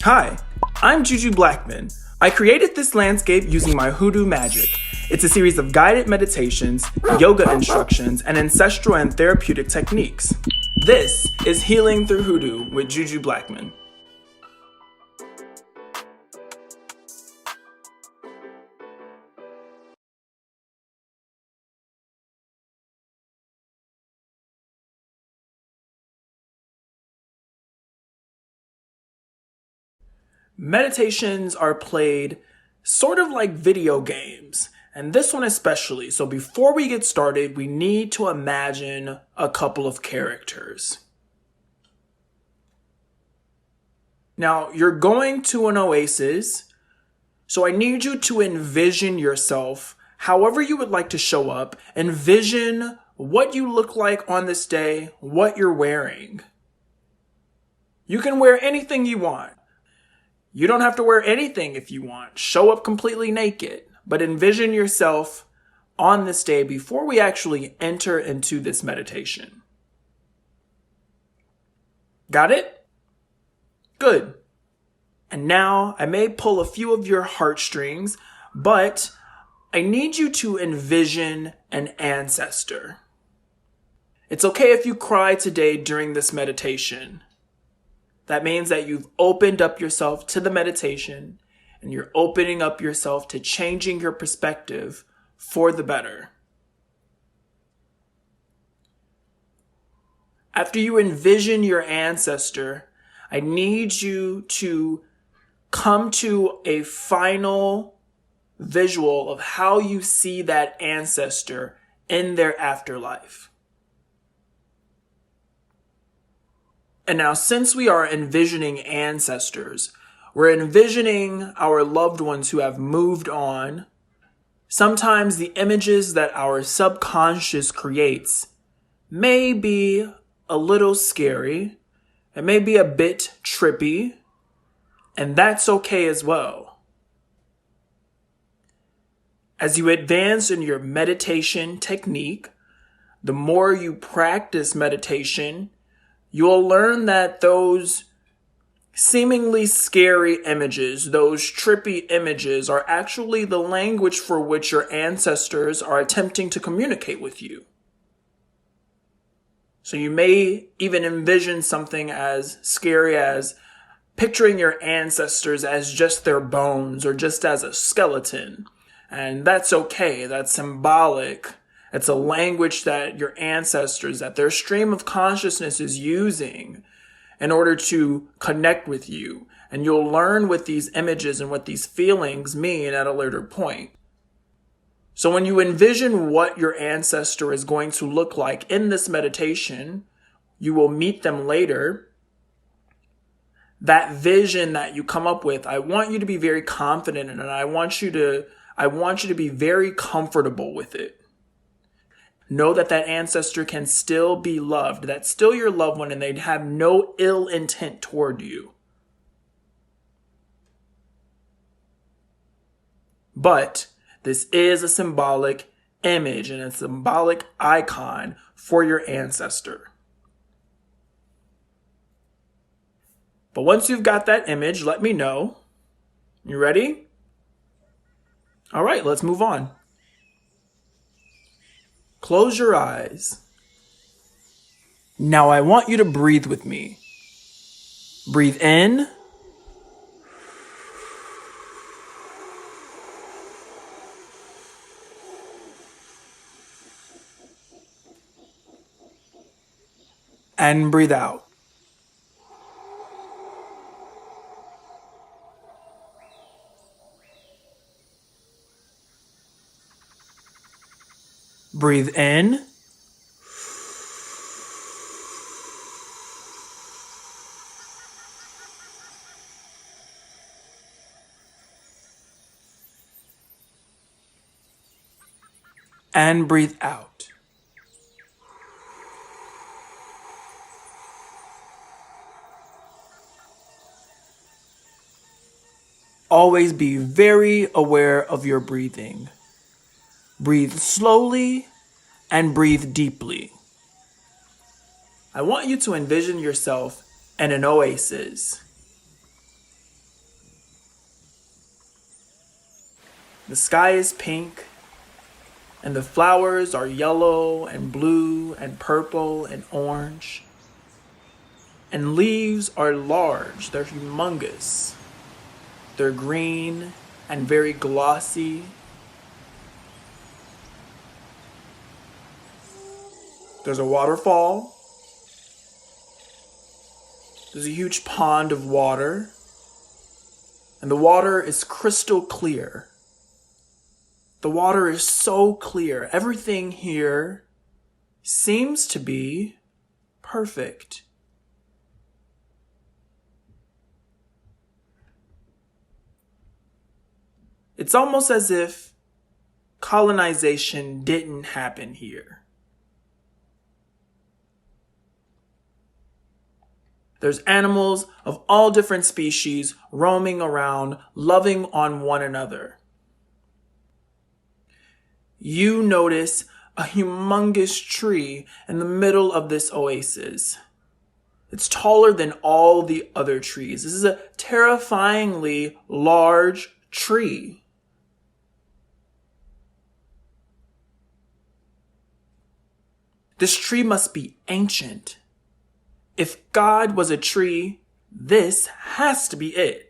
Hi, I'm Juju Blackman. I created this landscape using my hoodoo magic. It's a series of guided meditations, yoga instructions, and ancestral and therapeutic techniques. This is Healing Through Hoodoo with Juju Blackman. Meditations are played sort of like video games, and this one especially. So before we get started, we need to imagine a couple of characters. Now, you're going to an oasis, so I need you to envision yourself however you would like to show up. Envision what you look like on this day, what you're wearing. You can wear anything you want. You don't have to wear anything if you want. Show up completely naked, but envision yourself on this day before we actually enter into this meditation. Got it? Good. And now I may pull a few of your heartstrings, but I need you to envision an ancestor. It's okay if you cry today during this meditation. That means that you've opened up yourself to the meditation and you're opening up yourself to changing your perspective for the better. After you envision your ancestor, I need you to come to a final visual of how you see that ancestor in their afterlife. And now, since we are envisioning ancestors, we're envisioning our loved ones who have moved on. Sometimes the images that our subconscious creates may be a little scary. It may be a bit trippy, and that's okay as well. As you advance in your meditation technique, the more you practice meditation, you'll learn that those seemingly scary images, those trippy images, are actually the language for which your ancestors are attempting to communicate with you. So you may even envision something as scary as picturing your ancestors as just their bones or just as a skeleton. And that's okay. That's symbolic. It's a language that your ancestors, that their stream of consciousness is using in order to connect with you. And you'll learn what these images and what these feelings mean at a later point. So when you envision what your ancestor is going to look like in this meditation, you will meet them later. That vision that you come up with, I want you to be very confident in it. And I want you to be very comfortable with it. Know that that ancestor can still be loved. That's still your loved one and they'd have no ill intent toward you. But this is a symbolic image and a symbolic icon for your ancestor. But once you've got that image, let me know. You ready? All right, let's move on. Close your eyes. Now I want you to breathe with me. Breathe in. And breathe out. Breathe in. And breathe out. Always be very aware of your breathing. Breathe slowly and breathe deeply. I want you to envision yourself in an oasis. The sky is pink, and the flowers are yellow and blue and purple and orange. And leaves are large, they're humongous. They're green and very glossy. There's a waterfall. There's a huge pond of water. And the water is crystal clear. The water is so clear. Everything here seems to be perfect. It's almost as if colonization didn't happen here. There's animals of all different species roaming around, loving on one another. You notice a humongous tree in the middle of this oasis. It's taller than all the other trees. This is a terrifyingly large tree. This tree must be ancient. If God was a tree, this has to be it.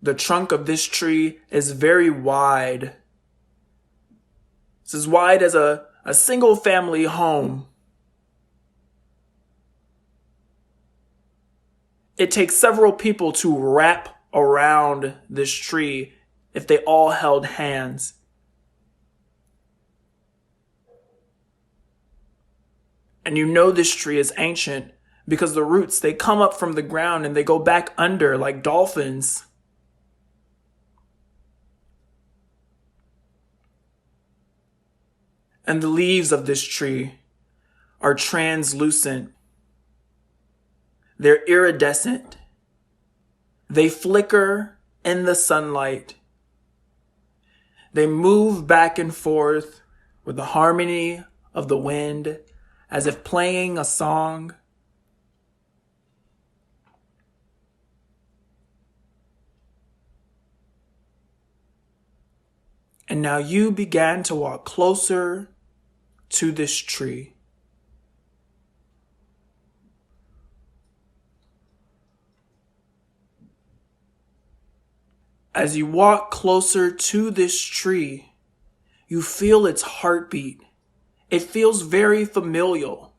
The trunk of this tree is very wide. It's as wide as a single family home. It takes several people to wrap around this tree if they all held hands. And you know this tree is ancient because the roots, they come up from the ground and they go back under like dolphins. And the leaves of this tree are translucent. They're iridescent. They flicker in the sunlight. They move back and forth with the harmony of the wind as if playing a song. And now you began to walk closer to this tree. As you walk closer to this tree, you feel its heartbeat. It feels very familial.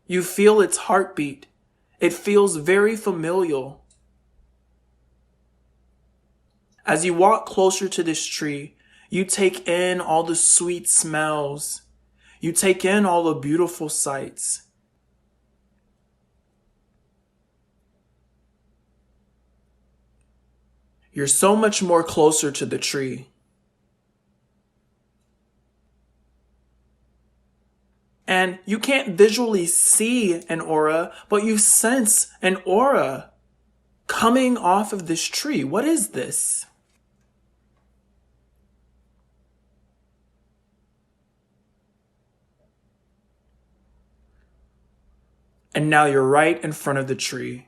You feel its heartbeat. It feels very familial. As you walk closer to this tree, you take in all the sweet smells. You take in all the beautiful sights. You're so much more closer to the tree. And you can't visually see an aura, but you sense an aura coming off of this tree. What is this? And now you're right in front of the tree.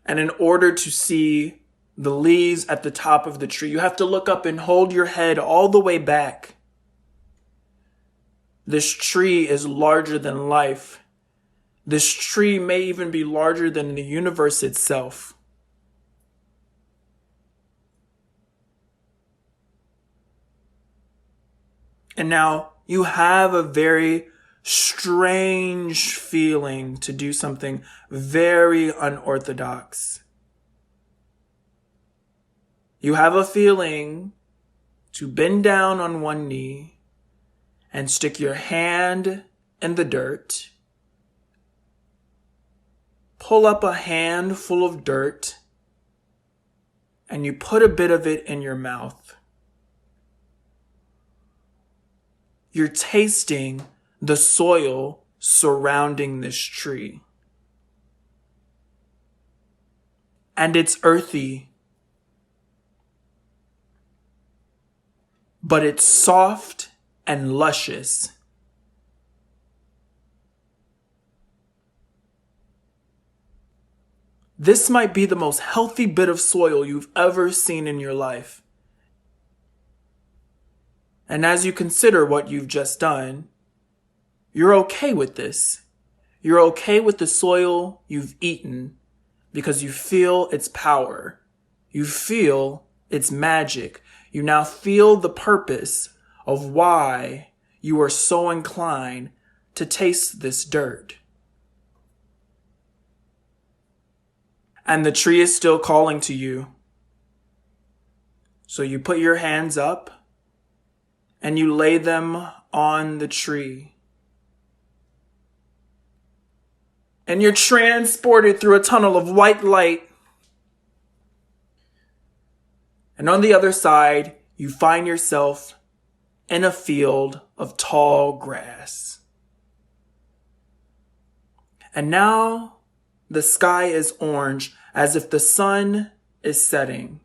And in order to see the leaves at the top of the tree, you have to look up and hold your head all the way back. This tree is larger than life. This tree may even be larger than the universe itself. And now you have a very strange feeling to do something very unorthodox. You have a feeling to bend down on one knee and stick your hand in the dirt. Pull up a handful of dirt and you put a bit of it in your mouth. You're tasting the soil surrounding this tree. And it's earthy. But it's soft and luscious. This might be the most healthy bit of soil you've ever seen in your life. And as you consider what you've just done, you're okay with this. You're okay with the soil you've eaten because you feel its power. You feel its magic. You now feel the purpose of why you are so inclined to taste this dirt. And the tree is still calling to you. So you put your hands up and you lay them on the tree. And you're transported through a tunnel of white light. And on the other side, you find yourself in a field of tall grass. And now the sky is orange, as if the sun is setting.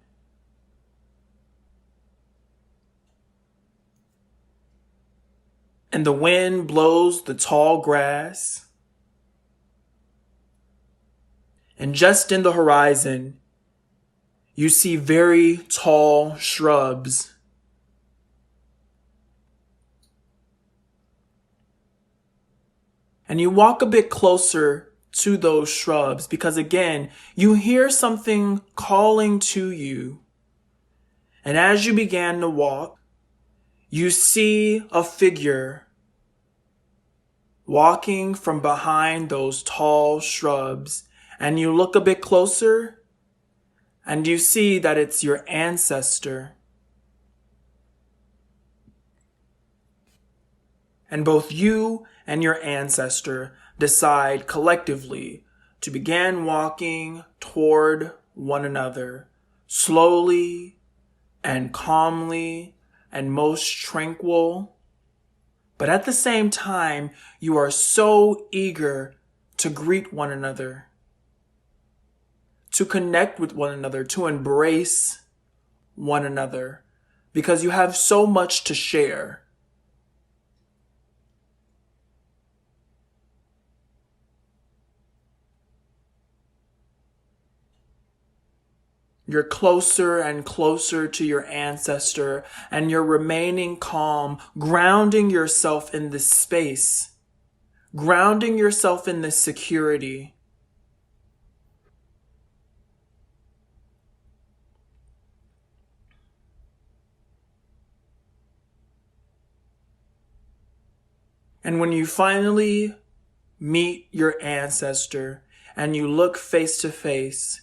And the wind blows the tall grass. And just in the horizon, you see very tall shrubs. And you walk a bit closer to those shrubs because again, you hear something calling to you. And as you began to walk, you see a figure walking from behind those tall shrubs. And you look a bit closer and you see that it's your ancestor. And both you and your ancestor decide collectively to begin walking toward one another, slowly and calmly and most tranquil. But at the same time, you are so eager to greet one another, to connect with one another, to embrace one another, because you have so much to share. You're closer and closer to your ancestor, and you're remaining calm, grounding yourself in this space, grounding yourself in this security. And when you finally meet your ancestor and you look face to face,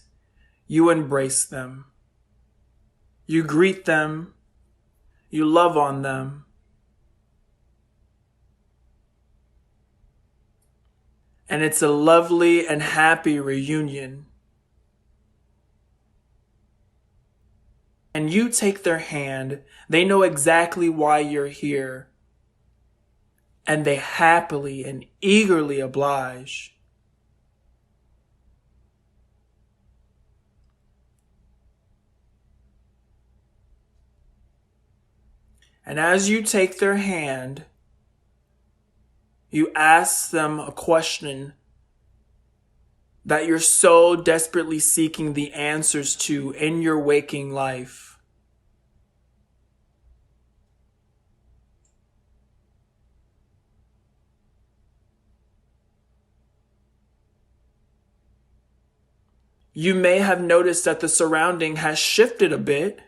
you embrace them. You greet them. You love on them. And it's a lovely and happy reunion. And you take their hand. They know exactly why you're here. And they happily and eagerly oblige. And as you take their hand, you ask them a question that you're so desperately seeking the answers to in your waking life. You may have noticed that the surrounding has shifted a bit.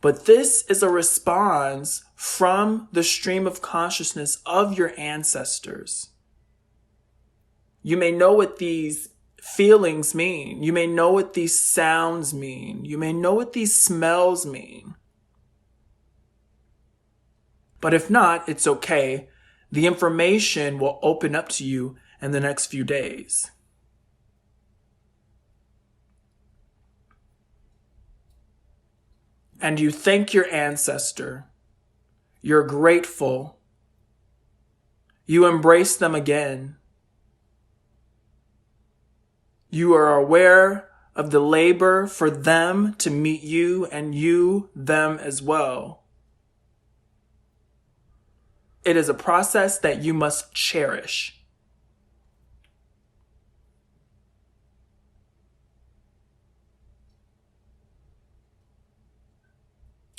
But this is a response from the stream of consciousness of your ancestors. You may know what these feelings mean. You may know what these sounds mean. You may know what these smells mean. But if not, it's okay. The information will open up to you in the next few days. And you thank your ancestor. You're grateful. You embrace them again. You are aware of the labor for them to meet you and you them as well. It is a process that you must cherish.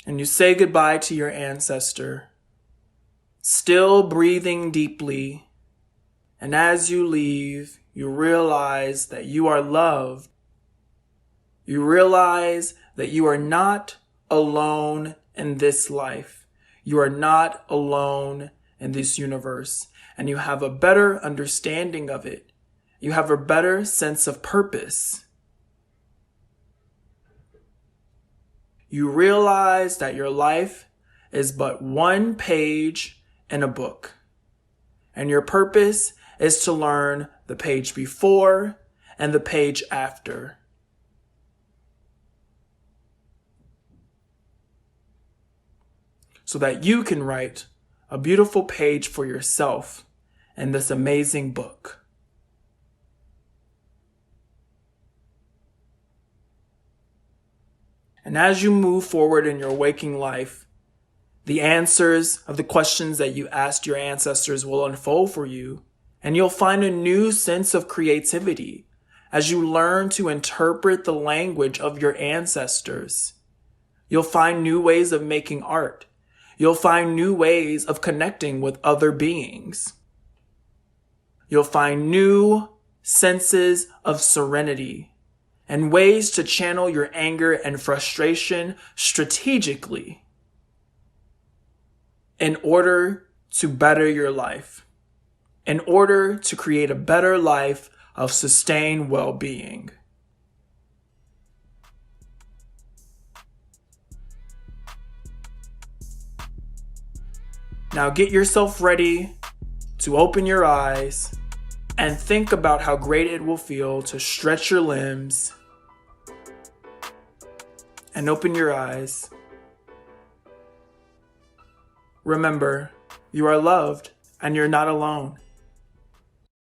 And you say goodbye to your ancestor, still breathing deeply. And as you leave, you realize that you are loved. You realize that you are not alone in this life. You are not alone in this universe. And you have a better understanding of it. You have a better sense of purpose. You realize that your life is but one page in a book. And your purpose is to learn the page before and the page after. So that you can write a beautiful page for yourself in this amazing book. And as you move forward in your waking life, the answers of the questions that you asked your ancestors will unfold for you, and you'll find a new sense of creativity as you learn to interpret the language of your ancestors. You'll find new ways of making art. You'll find new ways of connecting with other beings. You'll find new senses of serenity and ways to channel your anger and frustration strategically in order to better your life, in order to create a better life of sustained well-being. Now get yourself ready to open your eyes and think about how great it will feel to stretch your limbs and open your eyes. Remember, you are loved and you're not alone.